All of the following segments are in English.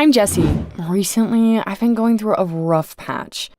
I'm Jessie. Recently, I've been going through a rough patch.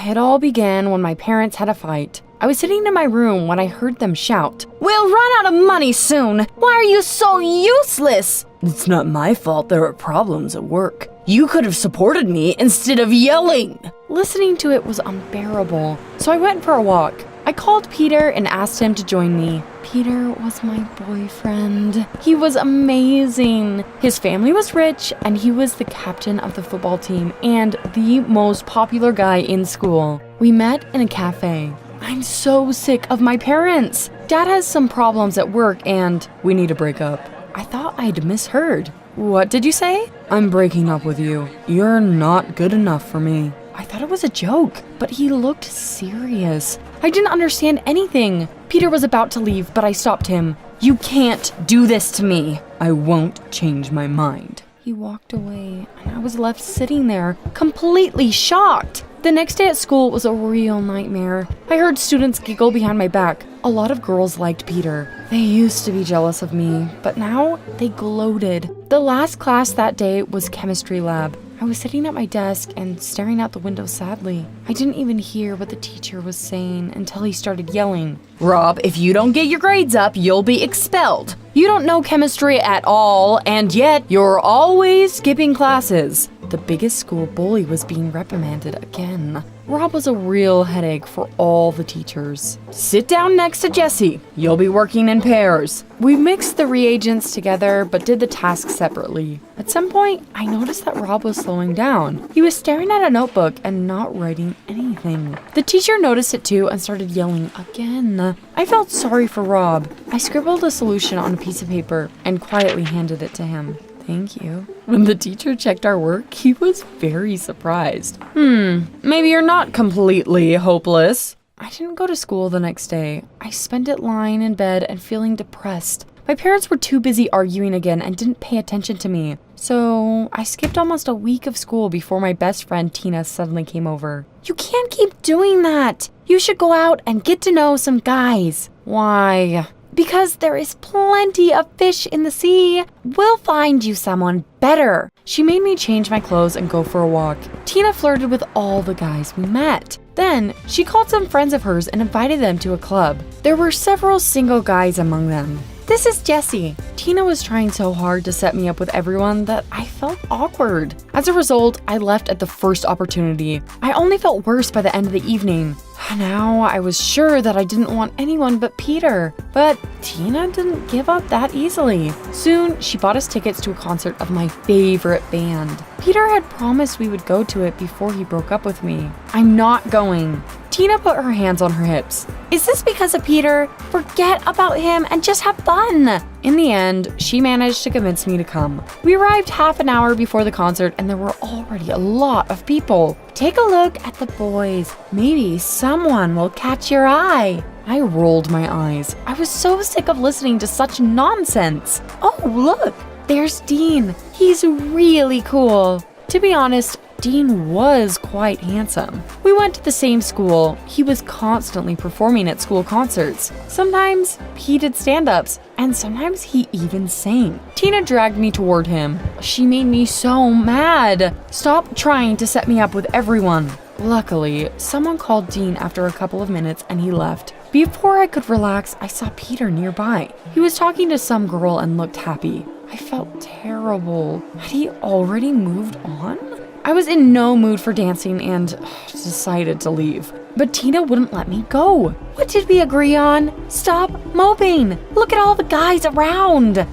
It all began when my parents had a fight. I was sitting in my room when I heard them shout, "We'll run out of money soon! Why are you so useless?" "It's not my fault there are problems at work. You could have supported me instead of yelling." Listening to it was unbearable, so I went for a walk. I called Peter and asked him to join me. Peter was my boyfriend. He was amazing. His family was rich, and he was the captain of the football team and the most popular guy in school. We met in a cafe. I'm so sick of my parents. Dad has some problems at work, and we need to break up. I thought I'd misheard. What did you say? I'm breaking up with you. You're not good enough for me. I thought it was a joke, but he looked serious. I didn't understand anything. Peter was about to leave, but I stopped him. "You can't do this to me." "I won't change my mind." He walked away, and I was left sitting there, completely shocked. The next day at school was a real nightmare. I heard students giggle behind my back. A lot of girls liked Peter. They used to be jealous of me, but now they gloated. The last class that day was chemistry lab. I was sitting at my desk and staring out the window sadly. I didn't even hear what the teacher was saying until he started yelling. "Rob, if you don't get your grades up, you'll be expelled. You don't know chemistry at all, and yet you're always skipping classes." The biggest school bully was being reprimanded again. Rob was a real headache for all the teachers. "Sit down next to Jessie. You'll be working in pairs." We mixed the reagents together but did the tasks separately. At some point, I noticed that Rob was slowing down. He was staring at a notebook and not writing anything. The teacher noticed it too and started yelling again. I felt sorry for Rob. I scribbled a solution on a piece of paper and quietly handed it to him. "Thank you." When the teacher checked our work, he was very surprised. Maybe you're not completely hopeless." I didn't go to school the next day. I spent it lying in bed and feeling depressed. My parents were too busy arguing again and didn't pay attention to me. So I skipped almost a week of school before my best friend Tina suddenly came over. "You can't keep doing that. You should go out and get to know some guys." "Why?" "Because there is plenty of fish in the sea. We'll find you someone better." She made me change my clothes and go for a walk. Tina flirted with all the guys we met. Then, she called some friends of hers and invited them to a club. There were several single guys among them. "This is Jessie." Tina was trying so hard to set me up with everyone that I felt awkward. As a result, I left at the first opportunity. I only felt worse by the end of the evening. Now I was sure that I didn't want anyone but Peter. But Tina didn't give up that easily. Soon, she bought us tickets to a concert of my favorite band. Peter had promised we would go to it before he broke up with me. "I'm not going." Tina put her hands on her hips. "Is this because of Peter? Forget about him and just have fun." In the end, she managed to convince me to come. We arrived half an hour before the concert and there were already a lot of people. "Take a look at the boys. Maybe someone will catch your eye." I rolled my eyes. I was so sick of listening to such nonsense. "Oh, look, there's Dean. He's really cool." To be honest, Dean was quite handsome. We went to the same school. He was constantly performing at school concerts. Sometimes he did stand-ups, and sometimes he even sang. Tina dragged me toward him. She made me so mad. "Stop trying to set me up with everyone." Luckily, someone called Dean after a couple of minutes and he left. Before I could relax, I saw Peter nearby. He was talking to some girl and looked happy. I felt terrible. Had he already moved on? I was in no mood for dancing and decided to leave. But Tina wouldn't let me go. "What did we agree on? Stop moping. Look at all the guys around."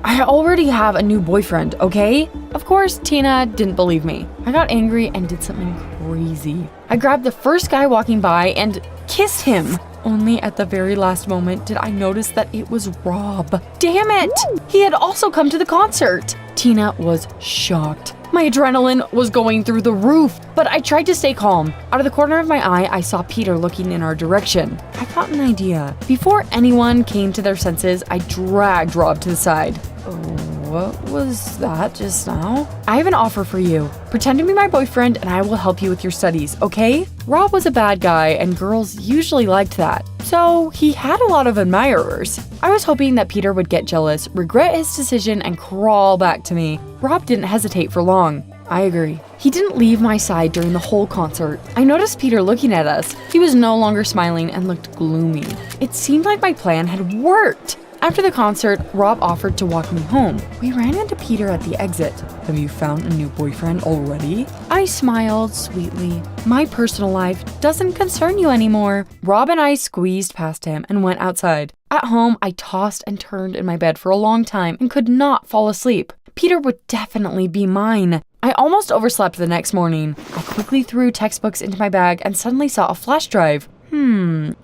I already have a new boyfriend, okay? Of course, Tina didn't believe me. I got angry and did something crazy. I grabbed the first guy walking by and kissed him. Only at the very last moment did I notice that it was Rob. Damn it! He had also come to the concert. Tina was shocked. My adrenaline was going through the roof, but I tried to stay calm. Out of the corner of my eye, I saw Peter looking in our direction. I got an idea. Before anyone came to their senses, I dragged Rob to the side. What was that just now? "I have an offer for you. Pretend to be my boyfriend and I will help you with your studies, okay?" Rob was a bad guy and girls usually liked that. So he had a lot of admirers. I was hoping that Peter would get jealous, regret his decision, and crawl back to me. Rob didn't hesitate for long. I agree. He didn't leave my side during the whole concert. I noticed Peter looking at us. He was no longer smiling and looked gloomy. It seemed like my plan had worked. After the concert, Rob offered to walk me home. We ran into Peter at the exit. Have you found a new boyfriend already? I smiled sweetly. My personal life doesn't concern you anymore. Rob and I squeezed past him and went outside. At home, I tossed and turned in my bed for a long time and could not fall asleep. Peter would definitely be mine. I almost overslept the next morning. I quickly threw textbooks into my bag and suddenly saw a flash drive.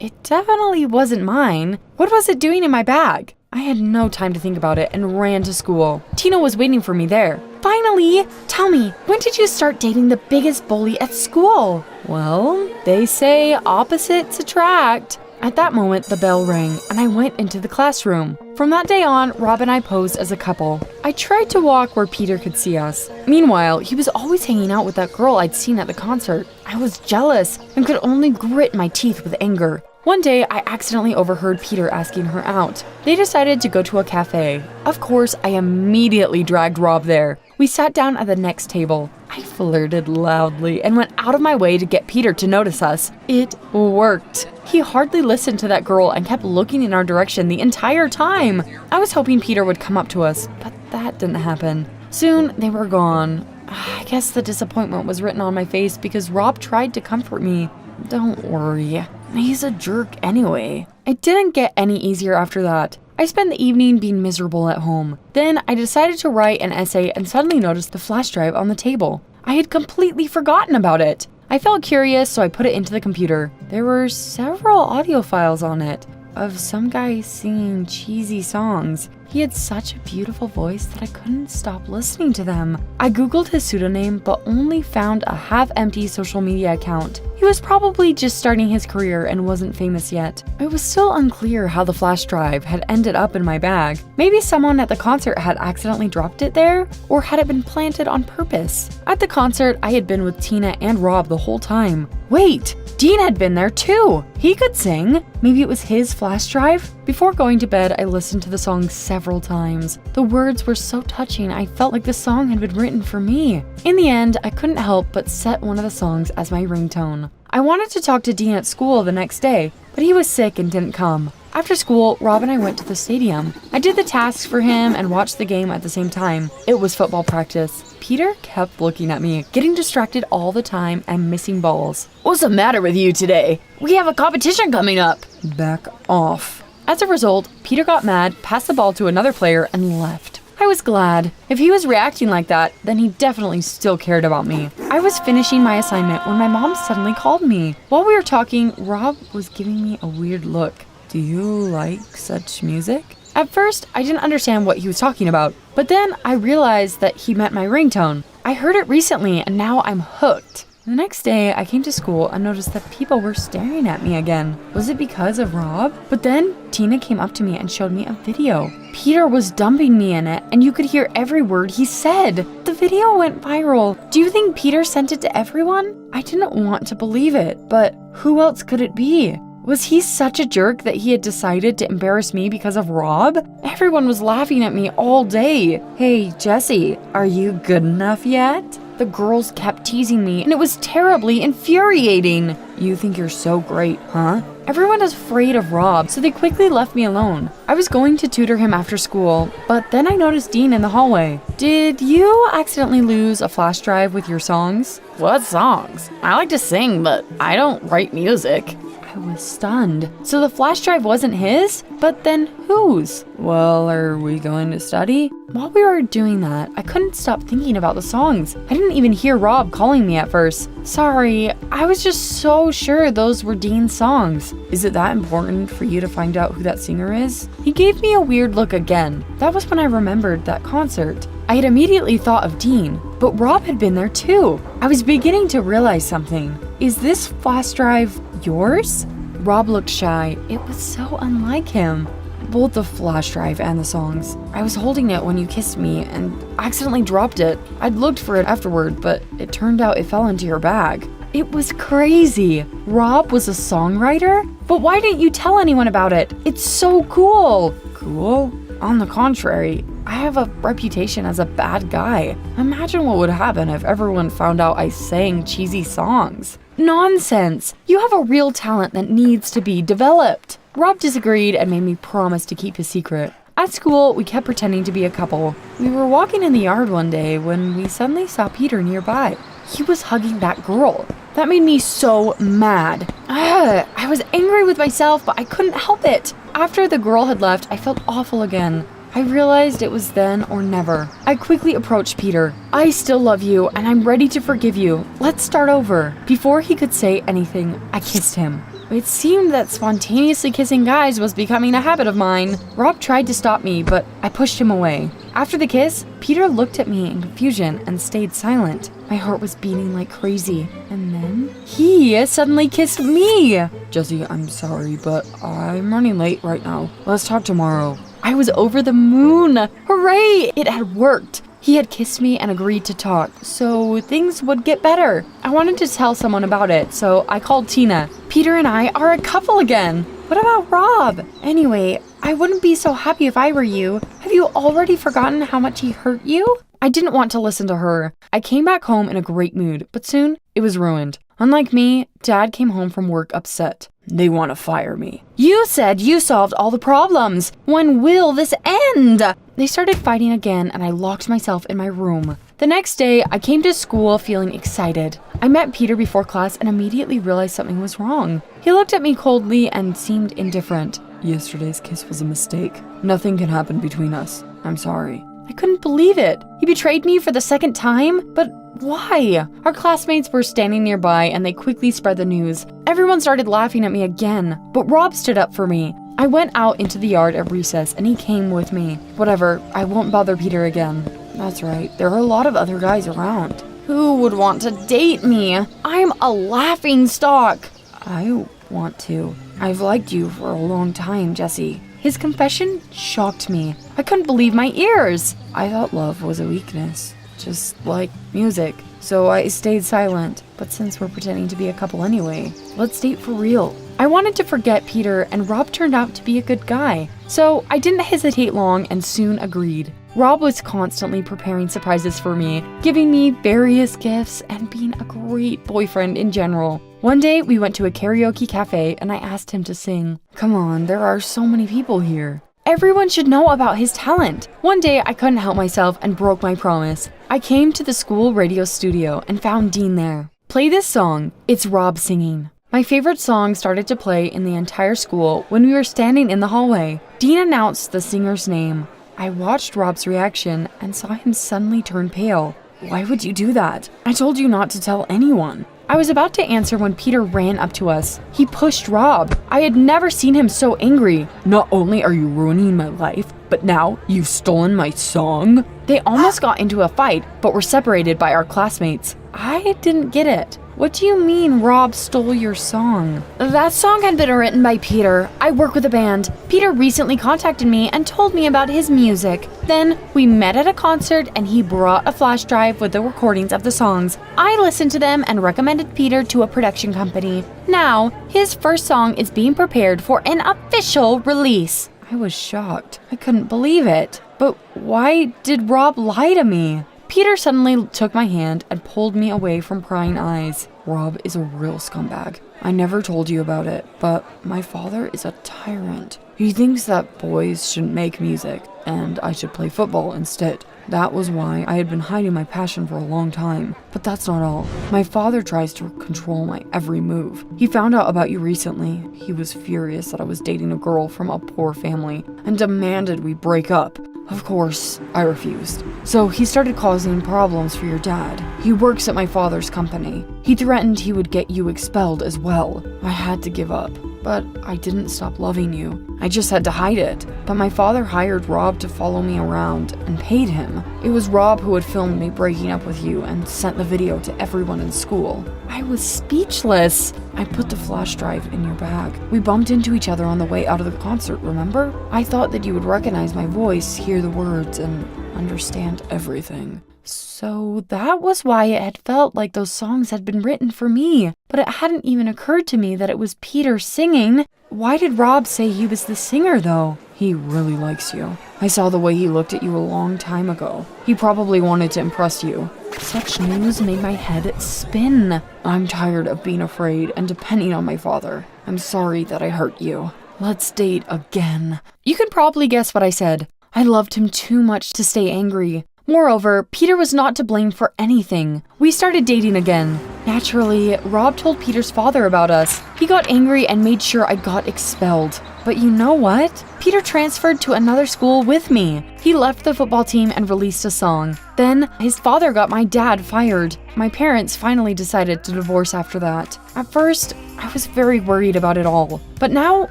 It definitely wasn't mine. What was it doing in my bag? I had no time to think about it and ran to school. Tina was waiting for me there. Finally! Tell me, when did you start dating the biggest bully at school? Well, they say opposites attract. At that moment, the bell rang and I went into the classroom. From that day on, Rob and I posed as a couple. I tried to walk where Peter could see us. Meanwhile, he was always hanging out with that girl I'd seen at the concert. I was jealous and could only grit my teeth with anger. One day, I accidentally overheard Peter asking her out. They decided to go to a cafe. Of course, I immediately dragged Rob there. We sat down at the next table. I flirted loudly and went out of my way to get Peter to notice us. It worked. He hardly listened to that girl and kept looking in our direction the entire time. I was hoping Peter would come up to us, but that didn't happen. Soon, they were gone. I guess the disappointment was written on my face because Rob tried to comfort me. Don't worry. He's a jerk anyway. It didn't get any easier after that. I spent the evening being miserable at home. Then I decided to write an essay and suddenly noticed the flash drive on the table. I had completely forgotten about it. I felt curious, so I put it into the computer. There were several audio files on it of some guy singing cheesy songs. He had such a beautiful voice that I couldn't stop listening to them. I googled his pseudonym but only found a half-empty social media account. He was probably just starting his career and wasn't famous yet. It was still unclear how the flash drive had ended up in my bag. Maybe someone at the concert had accidentally dropped it there, or had it been planted on purpose? At the concert, I had been with Tina and Rob the whole time. Wait, Dean had been there too! He could sing! Maybe it was his flash drive? Before going to bed, I listened to the song several times. The words were so touching, I felt like the song had been written for me. In the end, I couldn't help but set one of the songs as my ringtone. I wanted to talk to Dean at school the next day, but he was sick and didn't come. After school, Rob and I went to the stadium. I did the tasks for him and watched the game at the same time. It was football practice. Peter kept looking at me, getting distracted all the time and missing balls. What's the matter with you today? We have a competition coming up. Back off. As a result, Peter got mad, passed the ball to another player, and left. I was glad. If he was reacting like that, then he definitely still cared about me. I was finishing my assignment when my mom suddenly called me. While we were talking, Rob was giving me a weird look. Do you like such music? At first, I didn't understand what he was talking about, but then I realized that he meant my ringtone. I heard it recently and now I'm hooked. The next day, I came to school and noticed that people were staring at me again. Was it because of Rob? But then Tina came up to me and showed me a video. Peter was dumping me in it, and you could hear every word he said. The video went viral. Do you think Peter sent it to everyone? I didn't want to believe it, but who else could it be? Was he such a jerk that he had decided to embarrass me because of Rob? Everyone was laughing at me all day. Hey, Jessie, are you good enough yet? The girls kept teasing me, and it was terribly infuriating. You think you're so great, huh? Everyone is afraid of Rob, so they quickly left me alone. I was going to tutor him after school, but then I noticed Dean in the hallway. Did you accidentally lose a flash drive with your songs? What songs? I like to sing, but I don't write music. I was stunned. So the flash drive wasn't his? But then whose? Well, are we going to study? While we were doing that, I couldn't stop thinking about the songs. I didn't even hear Rob calling me at first. Sorry, I was just so sure those were Dean's songs. Is it that important for you to find out who that singer is? He gave me a weird look again. That was when I remembered that concert. I had immediately thought of Dean, but Rob had been there too. I was beginning to realize something. Is this flash drive yours? Rob looked shy. It was so unlike him. Both the flash drive and the songs. I was holding it when you kissed me and accidentally dropped it. I'd looked for it afterward, but it turned out it fell into your bag. It was crazy. Rob was a songwriter? But why didn't you tell anyone about it? It's so cool. Cool? On the contrary, I have a reputation as a bad guy. Imagine what would happen if everyone found out I sang cheesy songs. Nonsense. You have a real talent that needs to be developed. Rob disagreed and made me promise to keep his secret. At school, we kept pretending to be a couple. We were walking in the yard one day when we suddenly saw Peter nearby. He was hugging that girl. That made me so mad. I was angry with myself, but I couldn't help it. After the girl had left, I felt awful again. I realized it was then or never. I quickly approached Peter. I still love you, and I'm ready to forgive you. Let's start over. Before he could say anything, I kissed him. It seemed that spontaneously kissing guys was becoming a habit of mine. Rob tried to stop me, but I pushed him away. After the kiss, Peter looked at me in confusion and stayed silent. My heart was beating like crazy. And then he suddenly kissed me. Jessie, I'm sorry, but I'm running late right now. Let's talk tomorrow. I was over the moon. Hooray! It had worked. He had kissed me and agreed to talk, so things would get better. I wanted to tell someone about it, so I called Tina. Peter and I are a couple again. What about Rob? Anyway, I wouldn't be so happy if I were you. Have you already forgotten how much he hurt you? I didn't want to listen to her. I came back home in a great mood, but soon it was ruined. Unlike me, Dad came home from work upset. They want to fire me. You said you solved all the problems. When will this end? They started fighting again, and I locked myself in my room. The next day, I came to school feeling excited. I met Peter before class and immediately realized something was wrong. He looked at me coldly and seemed indifferent. Yesterday's kiss was a mistake. Nothing can happen between us. I'm sorry. I couldn't believe it. He betrayed me for the second time? But why? Our classmates were standing nearby and they quickly spread the news. Everyone started laughing at me again, but Rob stood up for me. I went out into the yard at recess and he came with me. Whatever, I won't bother Peter again. That's right, there are a lot of other guys around. Who would want to date me? I'm a laughing stock. I want to. I've liked you for a long time, Jessie. His confession shocked me. I couldn't believe my ears. I thought love was a weakness, just like music. So I stayed silent. But since we're pretending to be a couple anyway, let's date for real. I wanted to forget Peter, and Rob turned out to be a good guy. So I didn't hesitate long and soon agreed. Rob was constantly preparing surprises for me, giving me various gifts, and being a great boyfriend in general. One day, we went to a karaoke cafe and I asked him to sing. Come on, there are so many people here. Everyone should know about his talent. One day, I couldn't help myself and broke my promise. I came to the school radio studio and found Dean there. Play this song. It's Rob singing. My favorite song started to play in the entire school when we were standing in the hallway. Dean announced the singer's name. I watched Rob's reaction and saw him suddenly turn pale. Why would you do that? I told you not to tell anyone. I was about to answer when Peter ran up to us. He pushed Rob. I had never seen him so angry. Not only are you ruining my life, but now you've stolen my song? They almost got into a fight, but were separated by our classmates. I didn't get it. What do you mean Rob stole your song? That song had been written by Peter. I work with a band. Peter recently contacted me and told me about his music. Then we met at a concert and he brought a flash drive with the recordings of the songs. I listened to them and recommended Peter to a production company. Now, his first song is being prepared for an official release. I was shocked. I couldn't believe it. But why did Rob lie to me? Peter suddenly took my hand and pulled me away from prying eyes. Rob is a real scumbag. I never told you about it, but my father is a tyrant. He thinks that boys shouldn't make music, and I should play football instead. That was why I had been hiding my passion for a long time. But that's not all. My father tries to control my every move. He found out about you recently. He was furious that I was dating a girl from a poor family and demanded we break up. Of course, I refused. So he started causing problems for your dad. He works at my father's company. He threatened he would get you expelled as well. I had to give up. But I didn't stop loving you. I just had to hide it. But my father hired Rob to follow me around and paid him. It was Rob who had filmed me breaking up with you and sent the video to everyone in school. I was speechless. I put the flash drive in your bag. We bumped into each other on the way out of the concert, remember? I thought that you would recognize my voice, hear the words, and understand everything. So that was why it had felt like those songs had been written for me, but it hadn't even occurred to me that it was Peter singing. Why did Rob say he was the singer, though? He really likes you. I saw the way he looked at you a long time ago. He probably wanted to impress you. Such news made my head spin. I'm tired of being afraid and depending on my father. I'm sorry that I hurt you. Let's date again. You can probably guess what I said. I loved him too much to stay angry. Moreover, Peter was not to blame for anything. We started dating again. Naturally, Rob told Peter's father about us. He got angry and made sure I got expelled. But you know what? Peter transferred to another school with me. He left the football team and released a song. Then, his father got my dad fired. My parents finally decided to divorce after that. At first, I was very worried about it all. But now,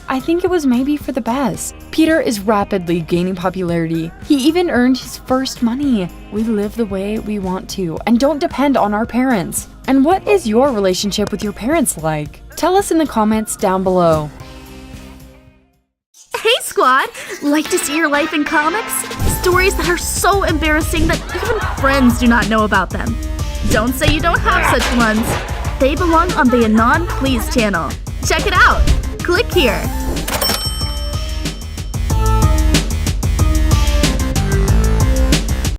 I think it was maybe for the best. Peter is rapidly gaining popularity. He even earned his first money. We live the way we want to and don't depend on our parents. And what is your relationship with your parents like? Tell us in the comments down below. Hey squad! Like to see your life in comics? Stories that are so embarrassing that even friends do not know about them. Don't say you don't have such ones. They belong on the Anon Please channel. Check it out! Click here!